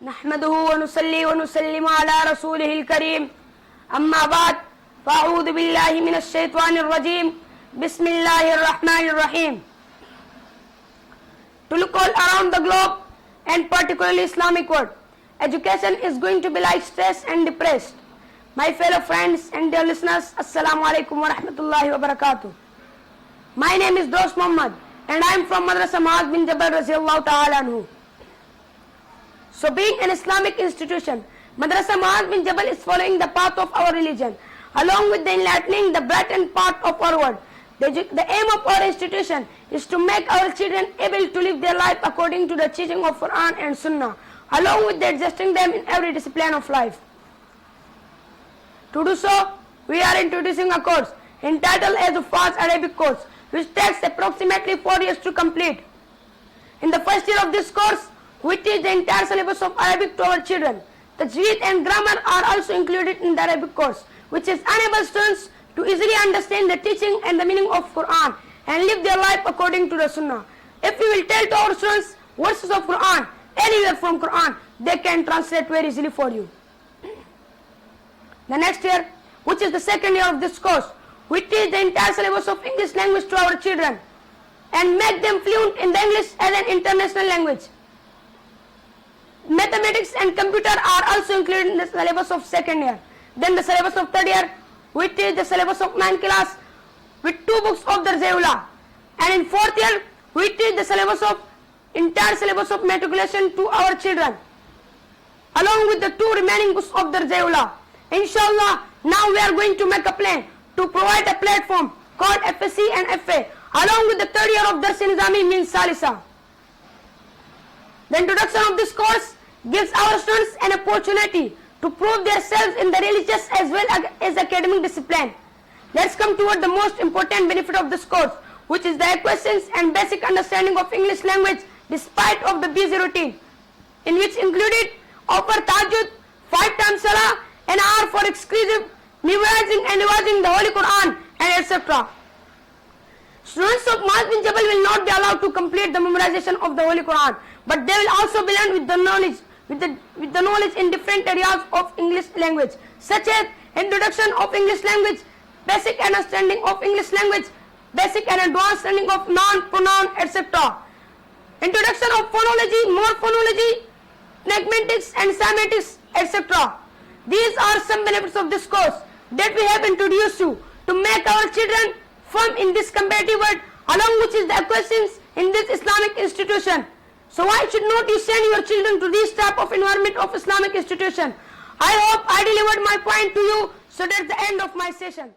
نحمده ونصلي ونسلم على رسوله الكريم أما بعد فأعوذ بالله من الشيطان الرجيم بسم الله الرحمن الرحيم. To look all around the globe and particularly Islamic world, education is going to be like stressed and depressed. My fellow friends and dear listeners, Assalamu alaikum wa rahmatullahi wa barakatuh. My name is Dost Muhammad and I am from Madrasah Muaaz bin Jabal radiyallahu ta'ala anhu. So being an Islamic institution, Madrasah Muaaz bin Jabal is following the path of our religion, along with the enlightening the brightened path of our world. The aim of our institution is to make our children able to live their life according to the teaching of Quran and Sunnah, along with adjusting them in every discipline of life. To do so, we are introducing a course entitled as Huffaz Arabic Course, which takes approximately 4 years to complete. In the first year of this course, we teach the entire syllabus of Arabic to our children. Tajweed and grammar are also included in the Arabic course, which is enable students to easily understand the teaching and the meaning of Quran and live their life according to the Sunnah. If we will tell to our students verses of Quran, anywhere from Quran, they can translate very easily for you. The next year, which is the second year of this course, we teach the entire syllabus of English language to our children and make them fluent in the English as an international language. Mathematics and computer are also included in the syllabus of second year. Then the syllabus of third year, we teach the syllabus of 9th class with 2 books of the Darul. And in fourth year, we teach the syllabus of entire syllabus of matriculation to our children, along with the 2 remaining books of the Darul. Inshallah, now we are going to make a plan to provide a platform called FSC and FA, along with the third year of Dars Nizami means Salisa. The introduction of this course gives our students an opportunity to prove themselves in the religious as well as academic discipline. Let's come toward the most important benefit of this course, which is the acquisitions and basic understanding of English language despite of the busy routine, in which included offer tahajjud, 5 times salah, an hour for exclusive memorizing and revising the Holy Quran, and etc. Students of Muaaz bin Jabal will not be allowed to complete the memorization of the Holy Quran, but they will also be learned with the knowledge in different areas of English language, such as introduction of English language, basic understanding of English language, basic and advanced understanding of noun, pronoun, etc. Introduction of phonology, morphology, pragmatics and semantics, etc. These are some benefits of this course that we have introduced you to make our children firm in this comparative world, along which is the acquisitions in this Islamic institution. So why should not you send your children to this type of environment of Islamic institution? I hope I delivered my point to you, so that's the end of my session.